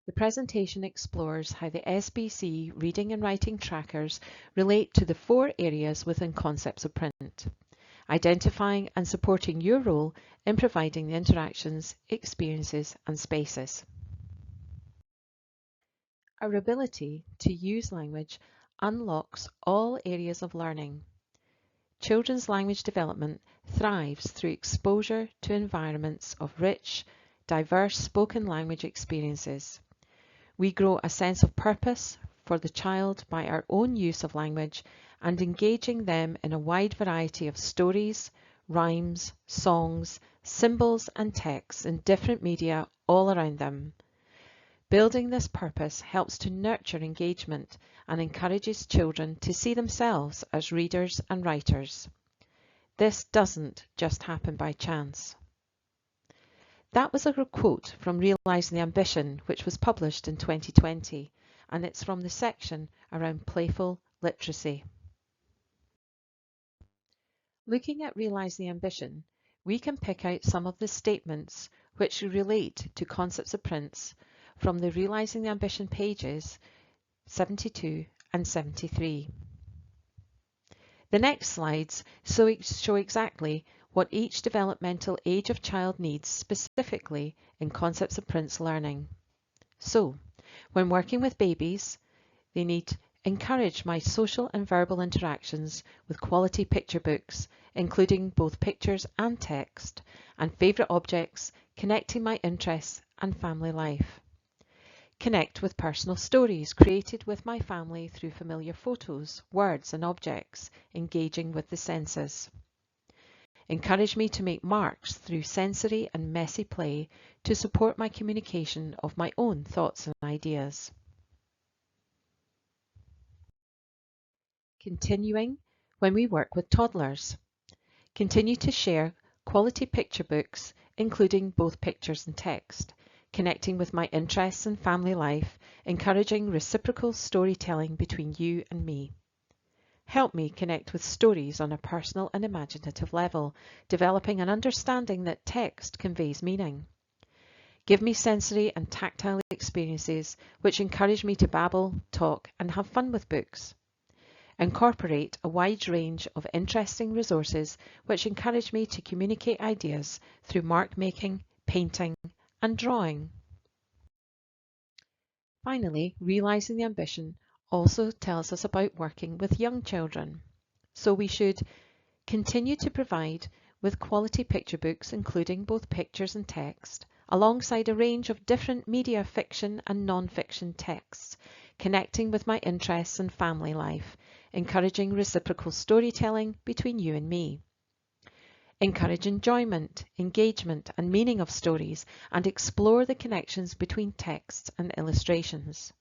The presentation explores how the SBC reading and writing trackers relate to the 4 areas within concepts of print, identifying and supporting your role in providing the interactions, experiences and spaces. Our ability to use language unlocks all areas of learning. Children's language development thrives through exposure to environments of rich, diverse spoken language experiences. We grow a sense of purpose for the child by our own use of language and engaging them in a wide variety of stories, rhymes, songs, symbols and texts in different media all around them. Building this purpose helps to nurture engagement and encourages children to see themselves as readers and writers. This doesn't just happen by chance. That was a quote from Realising the Ambition, which was published in 2020, and it's from the section around playful literacy. Looking at Realising the Ambition, we can pick out some of the statements which relate to concepts of prints from the Realising the Ambition pages 72 and 73. The next slides show exactly what each developmental age of child needs specifically in concepts of prints learning. So, when working with babies, they need encourage my social and verbal interactions with quality picture books, including both pictures and text, and favourite objects, connecting my interests and family life. Connect with personal stories created with my family through familiar photos, words and objects, engaging with the senses. Encourage me to make marks through sensory and messy play to support my communication of my own thoughts and ideas. Continuing when we work with toddlers. Continue to share quality picture books, including both pictures and text, connecting with my interests and family life, encouraging reciprocal storytelling between you and me. Help me connect with stories on a personal and imaginative level, developing an understanding that text conveys meaning. Give me sensory and tactile experiences which encourage me to babble, talk, and have fun with books. Incorporate a wide range of interesting resources which encourage me to communicate ideas through mark making, painting, and drawing. Finally, Realising the Ambition also tells us about working with young children. So we should continue to provide with quality picture books, including both pictures and text, alongside a range of different media fiction and non-fiction texts, connecting with my interests and family life, encouraging reciprocal storytelling between you and me. Encourage enjoyment, engagement and meaning of stories and explore the connections between texts and illustrations.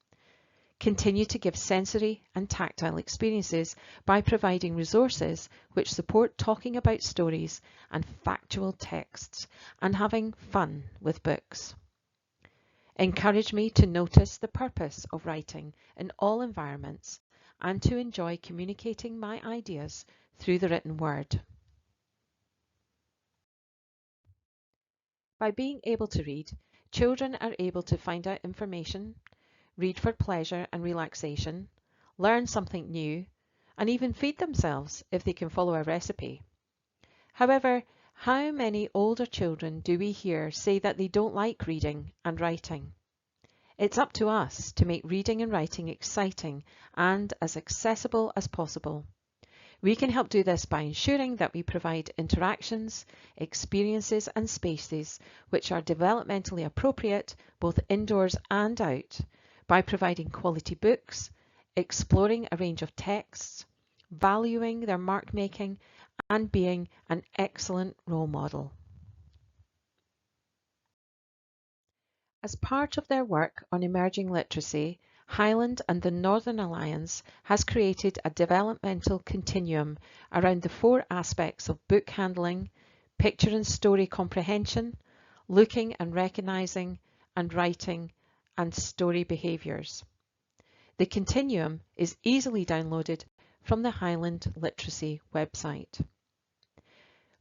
Continue to give sensory and tactile experiences by providing resources which support talking about stories and factual texts and having fun with books. Encourage me to notice the purpose of writing in all environments and to enjoy communicating my ideas through the written word. By being able to read, children are able to find out information, read for pleasure and relaxation, learn something new, and even feed themselves if they can follow a recipe. However, how many older children do we hear say that they don't like reading and writing? It's up to us to make reading and writing exciting and as accessible as possible. We can help do this by ensuring that we provide interactions, experiences and spaces which are developmentally appropriate both indoors and out, by providing quality books, exploring a range of texts, valuing their mark making and being an excellent role model. As part of their work on emerging literacy, Highland and the Northern Alliance has created a developmental continuum around the 4 aspects of book handling, picture and story comprehension, looking and recognising, and writing and story behaviours. The continuum is easily downloaded from the Highland Literacy website.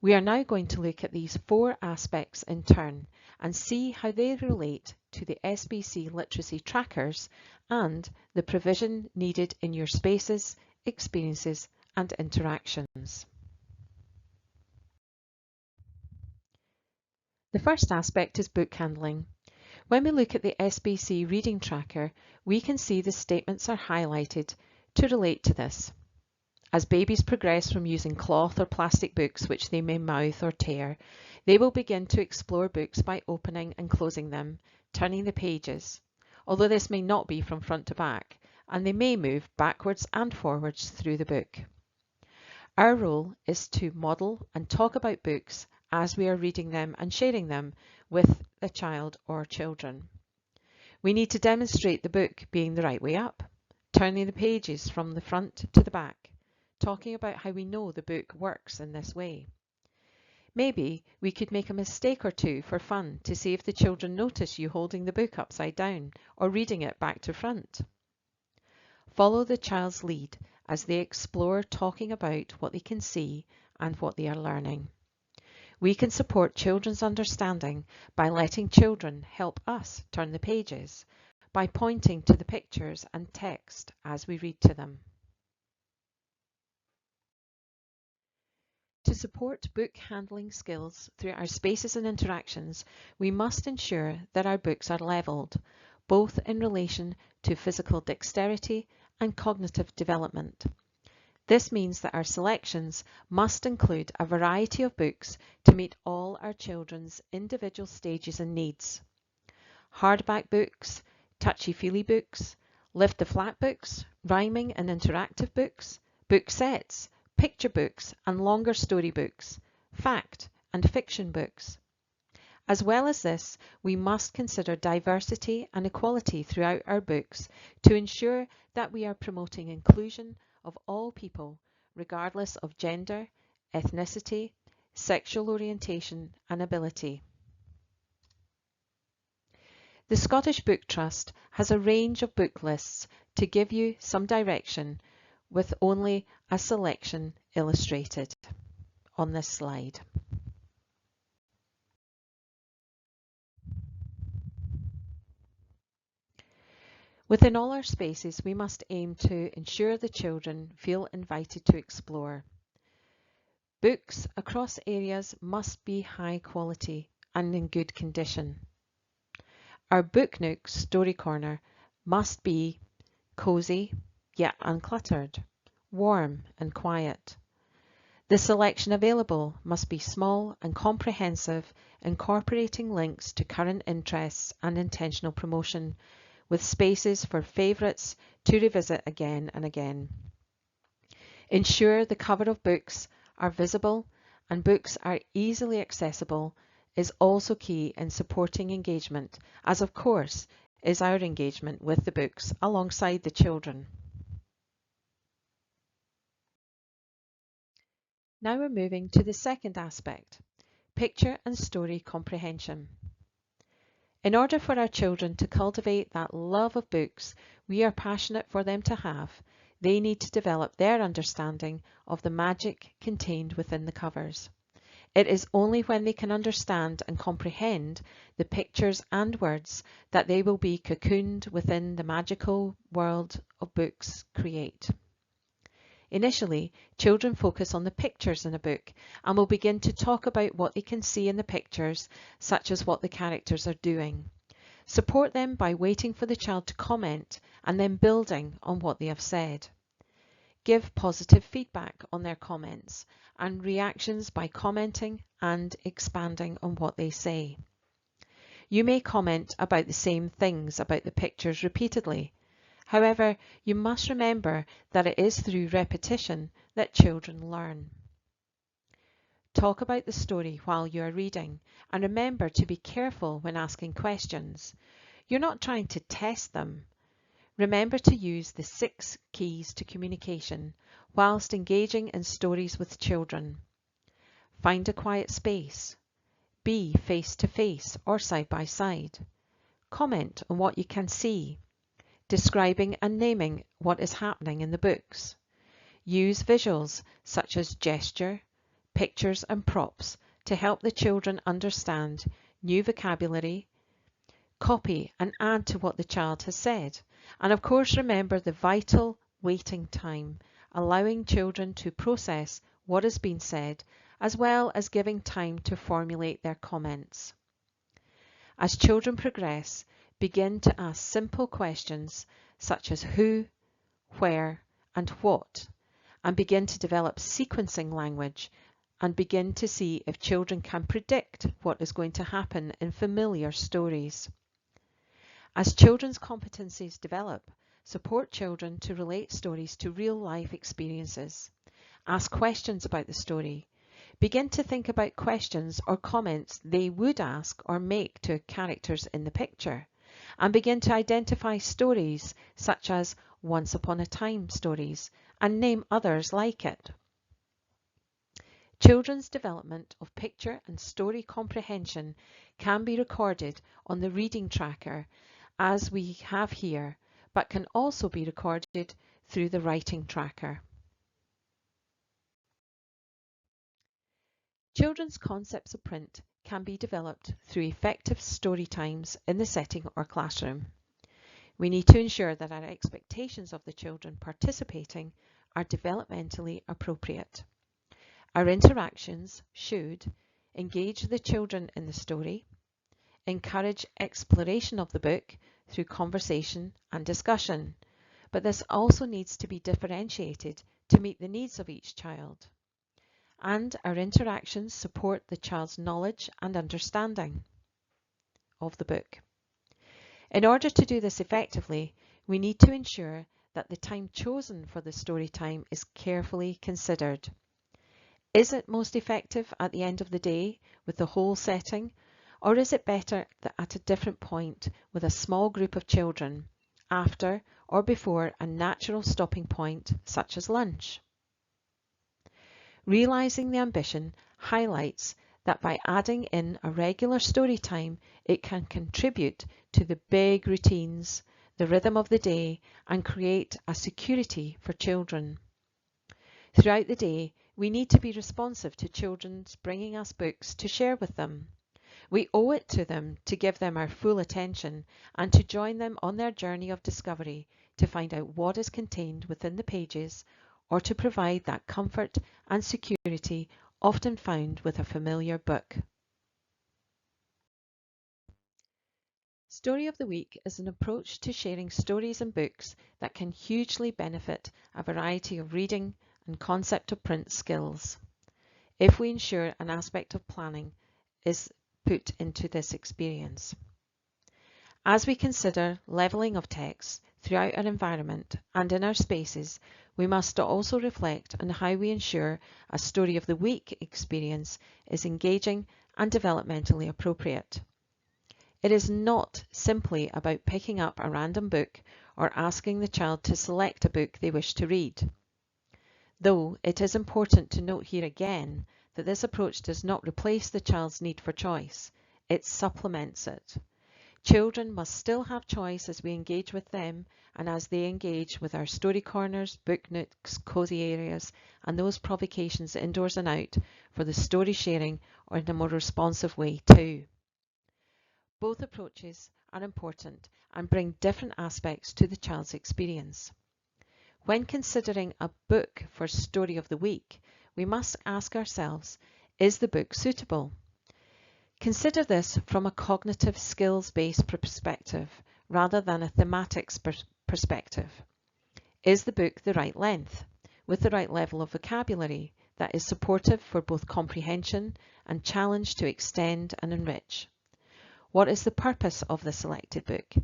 We are now going to look at these 4 aspects in turn and see how they relate to the SBC literacy trackers and the provision needed in your spaces, experiences and interactions. The first aspect is book handling. When we look at the SBC reading tracker, we can see the statements are highlighted to relate to this. As babies progress from using cloth or plastic books which they may mouth or tear, they will begin to explore books by opening and closing them, turning the pages, although this may not be from front to back, and they may move backwards and forwards through the book. Our role is to model and talk about books as we are reading them and sharing them with the child or children. We need to demonstrate the book being the right way up, turning the pages from the front to the back, talking about how we know the book works in this way. Maybe we could make a mistake or two for fun to see if the children notice you holding the book upside down or reading it back to front. Follow the child's lead as they explore talking about what they can see and what they are learning. We can support children's understanding by letting children help us turn the pages, by pointing to the pictures and text as we read to them. To support book handling skills through our spaces and interactions, we must ensure that our books are levelled, both in relation to physical dexterity and cognitive development. This means that our selections must include a variety of books to meet all our children's individual stages and needs. Hardback books, touchy-feely books, lift-the-flat books, rhyming and interactive books, book sets, picture books and longer story books, fact and fiction books. As well as this, we must consider diversity and equality throughout our books to ensure that we are promoting inclusion of all people, regardless of gender, ethnicity, sexual orientation and ability. The Scottish Book Trust has a range of book lists to give you some direction, with only a selection illustrated on this slide. Within all our spaces, we must aim to ensure the children feel invited to explore. Books across areas must be high quality and in good condition. Our Book Nook Story Corner must be cosy yet uncluttered, warm and quiet. The selection available must be small and comprehensive, incorporating links to current interests and intentional promotion, with spaces for favourites to revisit again and again. Ensure the cover of books are visible and books are easily accessible is also key in supporting engagement, as of course is our engagement with the books alongside the children. Now we're moving to the second aspect, picture and story comprehension. In order for our children to cultivate that love of books we are passionate for them to have, they need to develop their understanding of the magic contained within the covers. It is only when they can understand and comprehend the pictures and words that they will be cocooned within the magical world of books create. Initially, children focus on the pictures in a book and will begin to talk about what they can see in the pictures, such as what the characters are doing. Support them by waiting for the child to comment and then building on what they have said. Give positive feedback on their comments and reactions by commenting and expanding on what they say. You may comment about the same things about the pictures repeatedly. However, you must remember that it is through repetition that children learn. Talk about the story while you are reading and remember to be careful when asking questions. You're not trying to test them. Remember to use the 6 keys to communication whilst engaging in stories with children. Find a quiet space. Be face to face or side by side. Comment on what you can see. Describing and naming what is happening in the books. Use visuals such as gesture, pictures and props to help the children understand new vocabulary, copy and add to what the child has said. And of course, remember the vital waiting time, allowing children to process what has been said, as well as giving time to formulate their comments. As children progress, begin to ask simple questions such as who, where, and what, and begin to develop sequencing language and begin to see if children can predict what is going to happen in familiar stories. As children's competencies develop, support children to relate stories to real-life experiences. Ask questions about the story. Begin to think about questions or comments they would ask or make to characters in the picture, and begin to identify stories such as once upon a time stories and name others like it. Children's development of picture and story comprehension can be recorded on the reading tracker as we have here, but can also be recorded through the writing tracker. Children's concepts of print can be developed through effective story times in the setting or classroom. We need to ensure that our expectations of the children participating are developmentally appropriate. Our interactions should engage the children in the story, encourage exploration of the book through conversation and discussion, but this also needs to be differentiated to meet the needs of each child. And our interactions support the child's knowledge and understanding of the book. In order to do this effectively, we need to ensure that the time chosen for the story time is carefully considered. Is it most effective at the end of the day with the whole setting, or is it better at a different point with a small group of children, after or before a natural stopping point such as lunch? Realising the ambition highlights that by adding in a regular story time, it can contribute to the big routines, the rhythm of the day, and create a security for children. Throughout the day, we need to be responsive to children's bringing us books to share with them. We owe it to them to give them our full attention and to join them on their journey of discovery to find out what is contained within the pages, or to provide that comfort and security often found with a familiar book. Story of the Week is an approach to sharing stories and books that can hugely benefit a variety of reading and concept of print skills, if we ensure an aspect of planning is put into this experience. As we consider levelling of text throughout our environment and in our spaces, we must also reflect on how we ensure a Story of the Week experience is engaging and developmentally appropriate. It is not simply about picking up a random book or asking the child to select a book they wish to read. Though it is important to note here again that this approach does not replace the child's need for choice, it supplements it. Children must still have choice as we engage with them and as they engage with our story corners, book nooks, cosy areas, and those provocations indoors and out for the story sharing or in a more responsive way too. Both approaches are important and bring different aspects to the child's experience. When considering a book for Story of the Week, we must ask ourselves, is the book suitable? Consider this from a cognitive skills-based perspective rather than a thematics perspective. Is the book the right length, with the right level of vocabulary that is supportive for both comprehension and challenge to extend and enrich? What is the purpose of the selected book?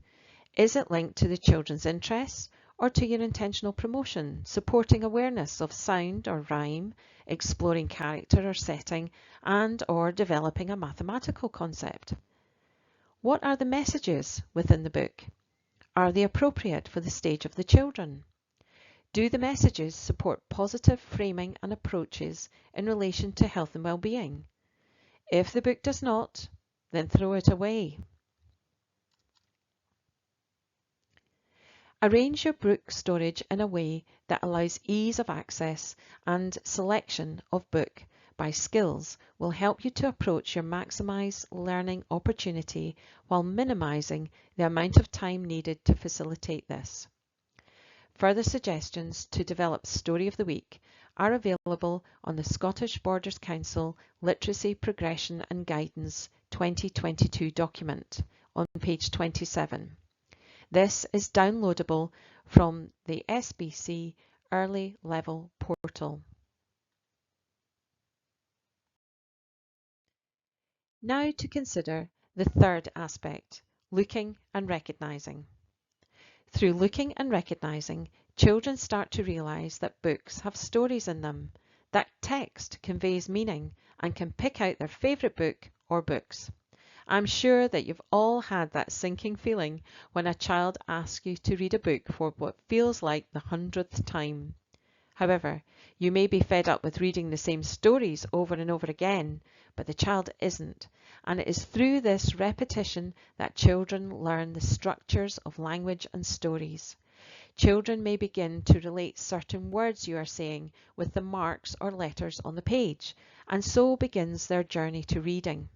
Is it linked to the children's interests or to your intentional promotion, supporting awareness of sound or rhyme, exploring character or setting, and or developing a mathematical concept? What are the messages within the book? Are they appropriate for the stage of the children? Do the messages support positive framing and approaches in relation to health and well-being? If the book does not, then throw it away. Arrange your book storage in a way that allows ease of access and selection of book by skills will help you to approach your maximised learning opportunity while minimising the amount of time needed to facilitate this. Further suggestions to develop Story of the Week are available on the Scottish Borders Council Literacy Progression and Guidance 2022 document on page 27. This is downloadable from the SBC Early Level portal. Now to consider the third aspect, looking and recognising. Through looking and recognising, children start to realise that books have stories in them, that text conveys meaning and can pick out their favourite book or books. I'm sure that you've all had that sinking feeling when a child asks you to read a book for what feels like the 100th time. However, you may be fed up with reading the same stories over and over again, but the child isn't, and it is through this repetition that children learn the structures of language and stories. Children may begin to relate certain words you are saying with the marks or letters on the page, and so begins their journey to reading.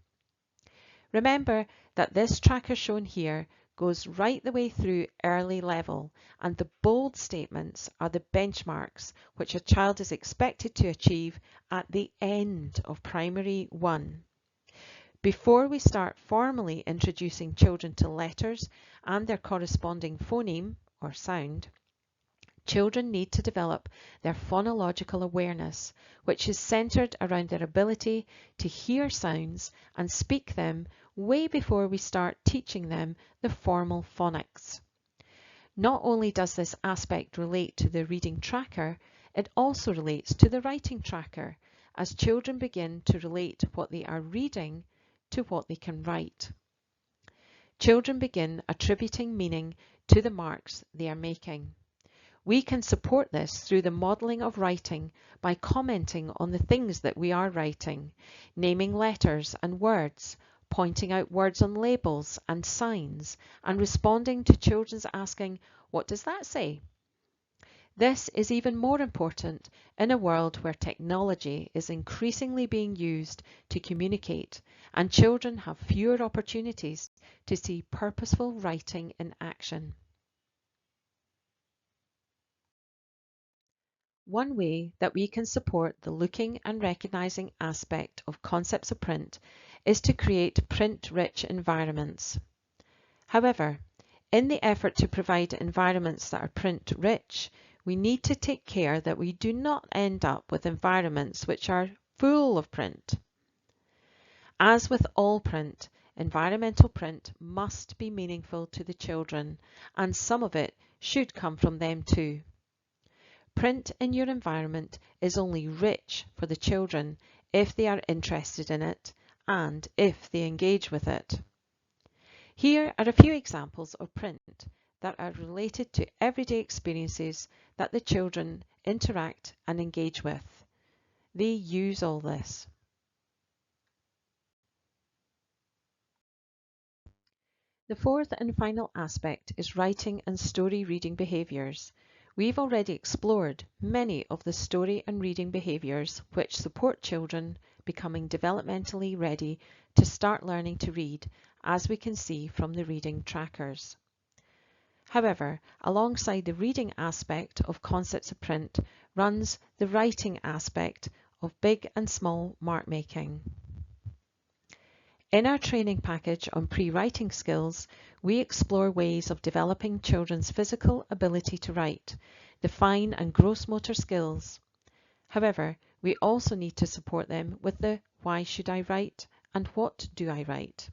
Remember that this tracker shown here goes right the way through early level, and the bold statements are the benchmarks which a child is expected to achieve at the end of primary 1. Before we start formally introducing children to letters and their corresponding phoneme or sound, children need to develop their phonological awareness, which is centred around their ability to hear sounds and speak them way before we start teaching them the formal phonics. Not only does this aspect relate to the reading tracker, it also relates to the writing tracker, as children begin to relate what they are reading to what they can write. Children begin attributing meaning to the marks they are making. We can support this through the modelling of writing by commenting on the things that we are writing, naming letters and words, pointing out words on labels and signs, and responding to children's asking, "What does that say?" This is even more important in a world where technology is increasingly being used to communicate, and children have fewer opportunities to see purposeful writing in action. One way that we can support the looking and recognising aspect of concepts of print is to create print-rich environments. However, in the effort to provide environments that are print-rich, we need to take care that we do not end up with environments which are full of print. As with all print, environmental print must be meaningful to the children, and some of it should come from them too. Print in your environment is only rich for the children if they are interested in it and if they engage with it. Here are a few examples of print that are related to everyday experiences that the children interact and engage with. They use all this. The fourth and final aspect is writing and story reading behaviours. We've already explored many of the story and reading behaviours which support children becoming developmentally ready to start learning to read, as we can see from the reading trackers. However, alongside the reading aspect of concepts of print runs the writing aspect of big and small mark making. In our training package on pre-writing skills, we explore ways of developing children's physical ability to write, the fine and gross motor skills. However, we also need to support them with the why should I write and what do I write.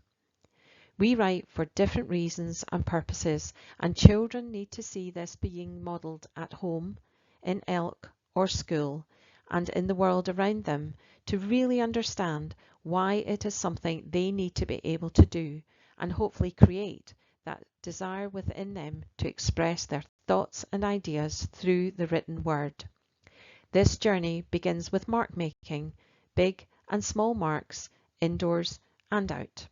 We write for different reasons and purposes, and children need to see this being modelled at home, in ELC or school, and in the world around them to really understand why it is something they need to be able to do, and hopefully create that desire within them to express their thoughts and ideas through the written word. This journey begins with mark making, big and small marks, indoors and out.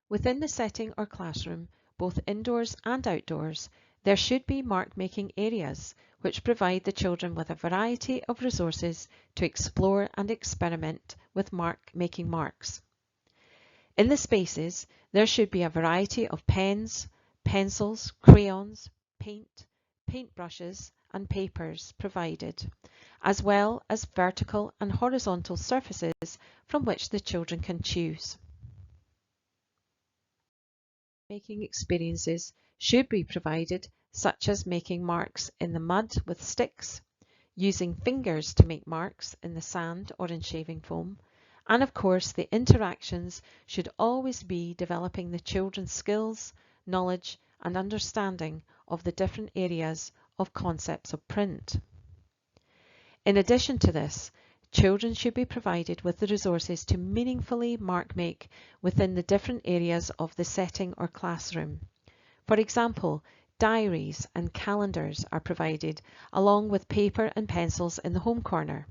Within the setting or classroom, both indoors and outdoors, There should be mark-making areas which provide the children with a variety of resources to explore and experiment with making marks. In the spaces, there should be a variety of pens, pencils, crayons, paint, paintbrushes and papers provided, as well as vertical and horizontal surfaces from which the children can choose. Making experiences should be provided, such as making marks in the mud with sticks, using fingers to make marks in the sand or in shaving foam, and of course the interactions should always be developing the children's skills, knowledge and understanding of the different areas of concepts of print. In addition to this, children should be provided with the resources to meaningfully mark make within the different areas of the setting or classroom. For example, diaries and calendars are provided along with paper and pencils in the home corner.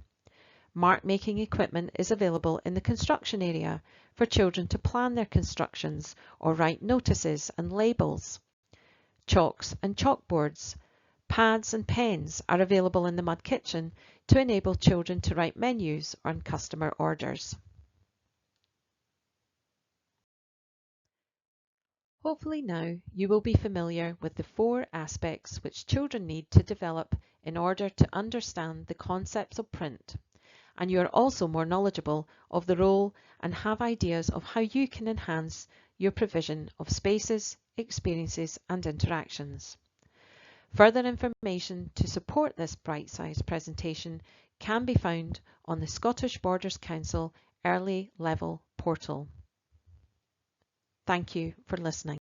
Mark-making equipment is available in the construction area for children to plan their constructions or write notices and labels. Chalks and chalkboards, pads and pens are available in the mud kitchen to enable children to write menus on customer orders. Hopefully now you will be familiar with the 4 aspects which children need to develop in order to understand the concepts of print, and you are also more knowledgeable of the role and have ideas of how you can enhance your provision of spaces, experiences and interactions. Further information to support this BITESIZE presentation can be found on the Scottish Borders Council Early Level portal. Thank you for listening.